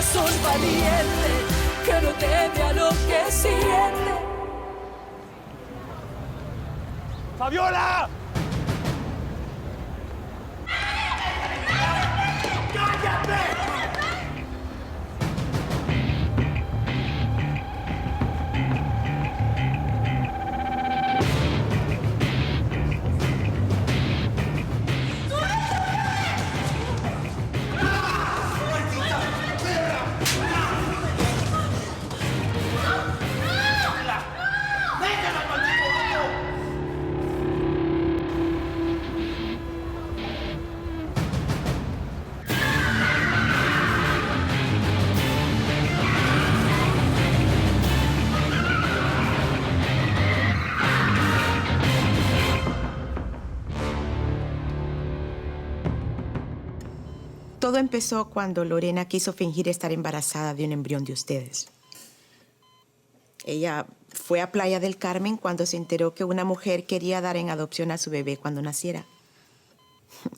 corazón valiente que no teme a lo que siente. ¡Fabiola! ¡Cállate! Todo empezó cuando Lorena quiso fingir estar embarazada de un embrión de ustedes. Ella fue a Playa del Carmen cuando se enteró que una mujer quería dar en adopción a su bebé cuando naciera.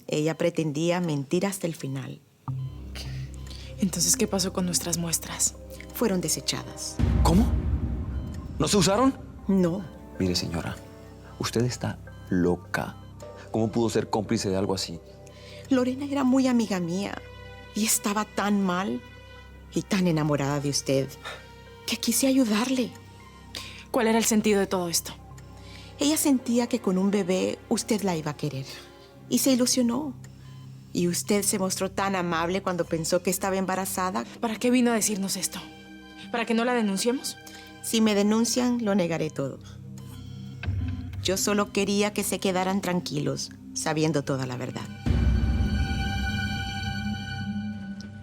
Ella pretendía mentir hasta el final. Entonces, ¿qué pasó con nuestras muestras? Fueron desechadas. ¿Cómo? ¿No se usaron? No. Mire, señora, usted está loca. ¿Cómo pudo ser cómplice de algo así? Lorena era muy amiga mía y estaba tan mal y tan enamorada de usted que quise ayudarle. ¿Cuál era el sentido de todo esto? Ella sentía que con un bebé usted la iba a querer y se ilusionó. Y usted se mostró tan amable cuando pensó que estaba embarazada. ¿Para qué vino a decirnos esto? ¿Para que no la denunciemos? Si me denuncian, lo negaré todo. Yo solo quería que se quedaran tranquilos, sabiendo toda la verdad.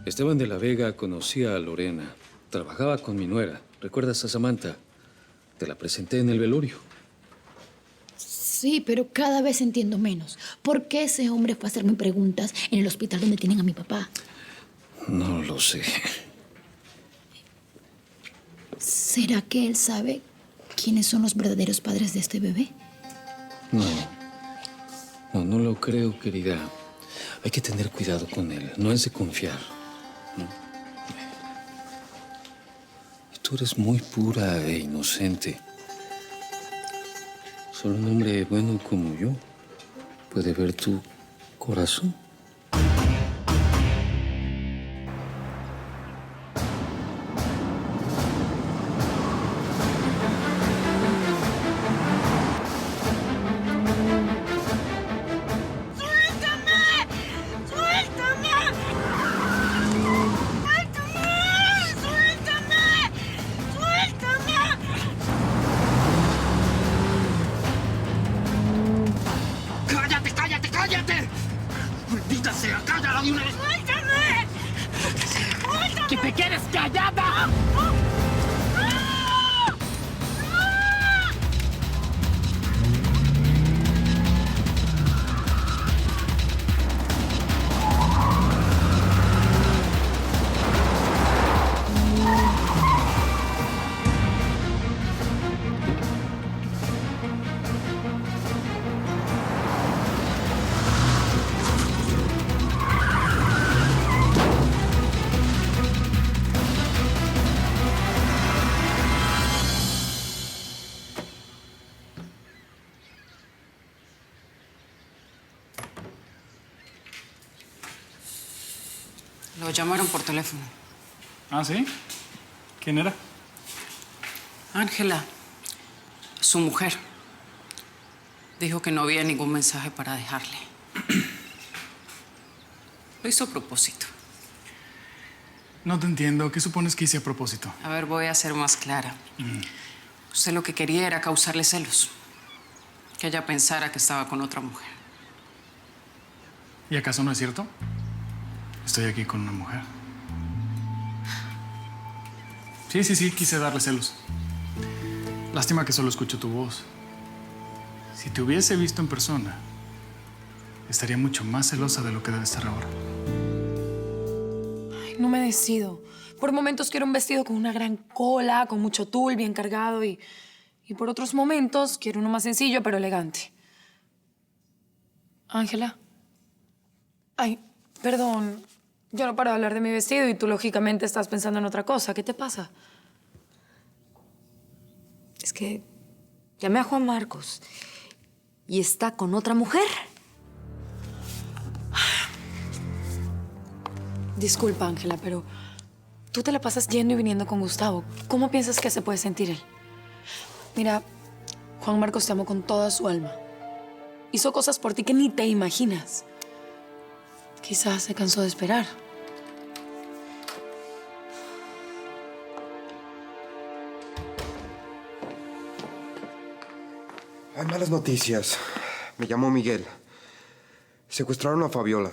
Esteban de la Vega conocía a Lorena. Trabajaba con mi nuera. ¿Recuerdas a Samantha? Te la presenté en el velorio. Sí, pero cada vez entiendo menos. ¿Por qué ese hombre fue a hacerme preguntas en el hospital donde tienen a mi papá? No lo sé. ¿Será que él sabe quiénes son los verdaderos padres de este bebé? No lo creo, querida. Hay que tener cuidado con él. No es de confiar. ¿No? Tú eres muy pura e inocente. Solo un hombre bueno como yo puede ver tu corazón. ¡Cállate! ¡Maldita sea! ¡Cállala de una vez! ¡Suéltame! ¡Que te quedes callada! Lo llamaron por teléfono. ¿Ah, sí? ¿Quién era? Ángela, su mujer. Dijo que no había ningún mensaje para dejarle. Lo hizo a propósito. No te entiendo. ¿Qué supones que hice a propósito? A ver, voy a ser más clara. Usted lo que quería era causarle celos. Que ella pensara que estaba con otra mujer. ¿Y acaso no es cierto? Estoy aquí con una mujer. Sí, quise darle celos. Lástima que solo escucho tu voz. Si te hubiese visto en persona, estaría mucho más celosa de lo que debe estar ahora. Ay, no me decido. Por momentos quiero un vestido con una gran cola, con mucho tul, bien cargado y por otros momentos quiero uno más sencillo pero elegante. Ángela. Ay, perdón. Yo no paro de hablar de mi vestido y tú lógicamente estás pensando en otra cosa. ¿Qué te pasa? Es que llamé a Juan Marcos y está con otra mujer. Disculpa, Ángela, pero tú te la pasas yendo y viniendo con Gustavo. ¿Cómo piensas que se puede sentir él? Mira, Juan Marcos te amó con toda su alma. Hizo cosas por ti que ni te imaginas. Quizás se cansó de esperar. Hay malas noticias. Me llamó Miguel. Secuestraron a Fabiola.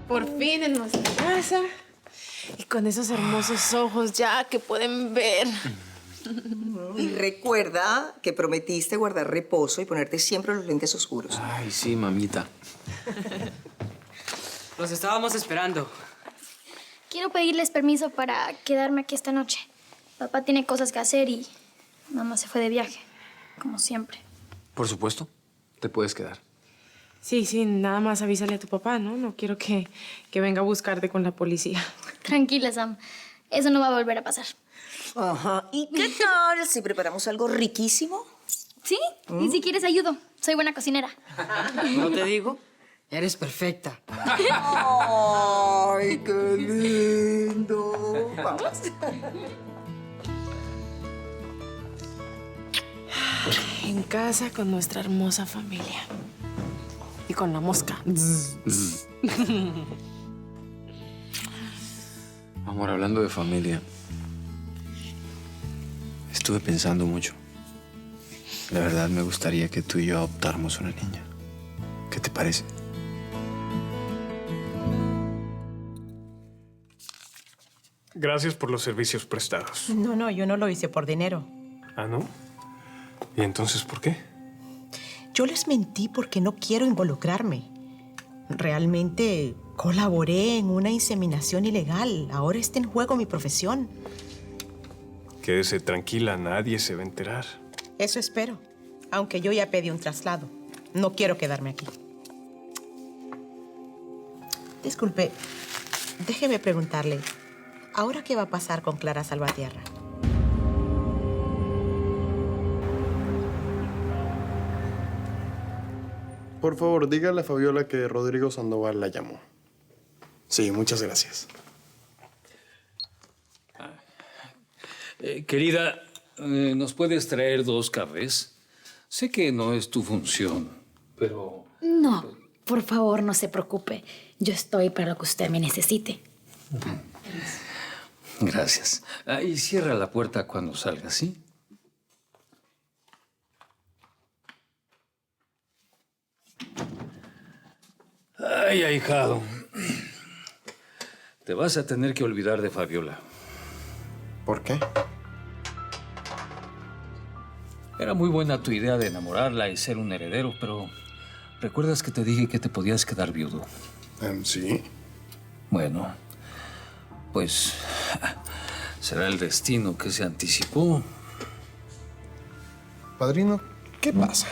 Por fin en nuestra casa y con esos hermosos ojos ya que pueden ver. Y recuerda que prometiste guardar reposo y ponerte siempre los lentes oscuros. Ay, sí, mamita. Los estábamos esperando. Quiero pedirles permiso para quedarme aquí esta noche. Papá tiene cosas que hacer y mamá se fue de viaje, como siempre. Por supuesto, te puedes quedar. Sí, nada más avísale a tu papá, ¿no? No quiero que venga a buscarte con la policía. Tranquila, Sam. Eso no va a volver a pasar. Ajá. ¿Y qué tal si preparamos algo riquísimo? ¿Sí? Y si quieres ayudo. Soy buena cocinera. ¿No te digo? Eres perfecta. ¡Ay, qué lindo! Vamos. En casa con nuestra hermosa familia. Y con la mosca. Amor, hablando de familia, estuve pensando mucho. De verdad me gustaría que tú y yo adoptáramos una niña. ¿Qué te parece? Gracias por los servicios prestados. No, yo no lo hice por dinero. ¿Ah, no? ¿Y entonces por qué? Yo les mentí porque no quiero involucrarme. Realmente colaboré en una inseminación ilegal. Ahora está en juego mi profesión. Quédese tranquila, nadie se va a enterar. Eso espero. Aunque yo ya pedí un traslado. No quiero quedarme aquí. Disculpe, déjeme preguntarle. ¿Ahora qué va a pasar con Clara Salvatierra? Por favor, dígale a Fabiola que Rodrigo Sandoval la llamó. Sí, muchas gracias. Querida, ¿nos puedes traer 2 cafés? Sé que no es tu función, pero... No, por favor, no se preocupe. Yo estoy para lo que usted me necesite. Gracias. Y cierra la puerta cuando salga, ¿sí? Ay, ahijado. Te vas a tener que olvidar de Fabiola. ¿Por qué? Era muy buena tu idea de enamorarla y ser un heredero, pero ¿recuerdas que te dije que te podías quedar viudo? Sí. Bueno, pues será el destino que se anticipó. Padrino, ¿qué pasa?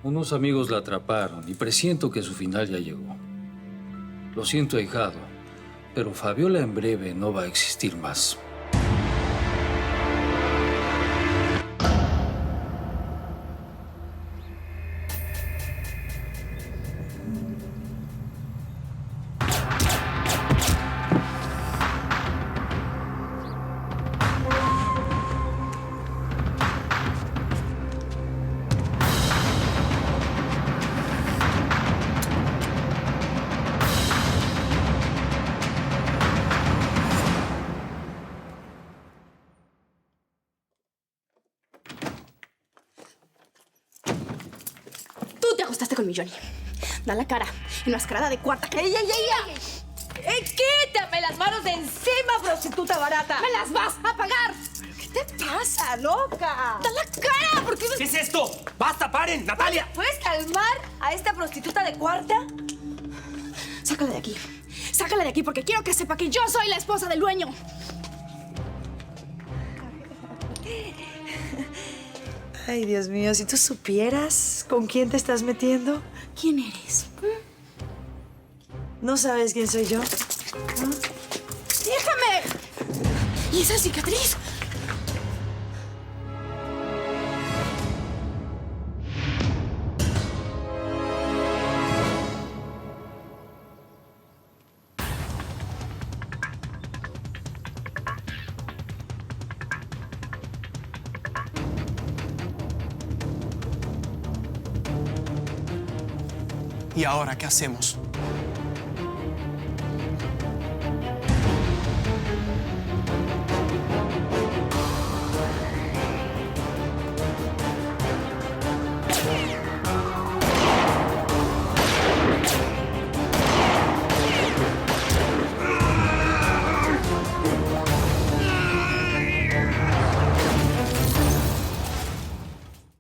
Unos amigos la atraparon y presiento que su final ya llegó. Lo siento, ahijado, pero Fabiola en breve no va a existir más. con mi Johnny. Da la cara, enmascarada de cuarta. ¡Ey, ey, ey! ¡Quítame las manos de encima, prostituta barata! ¡Me las vas a pagar! ¿Qué te pasa, loca? ¡Da la cara! ¿Por qué? ¿Qué es esto? ¡Basta, paren! ¡Natalia! ¿Puedes calmar a esta prostituta de cuarta? Sácala de aquí. Sácala de aquí porque quiero que sepa que yo soy la esposa del dueño. Ay, Dios mío, si tú supieras con quién te estás metiendo. ¿Quién eres? ¿No sabes quién soy yo? ¡Déjame! ¿Y esa cicatriz? ¿Y ahora qué hacemos?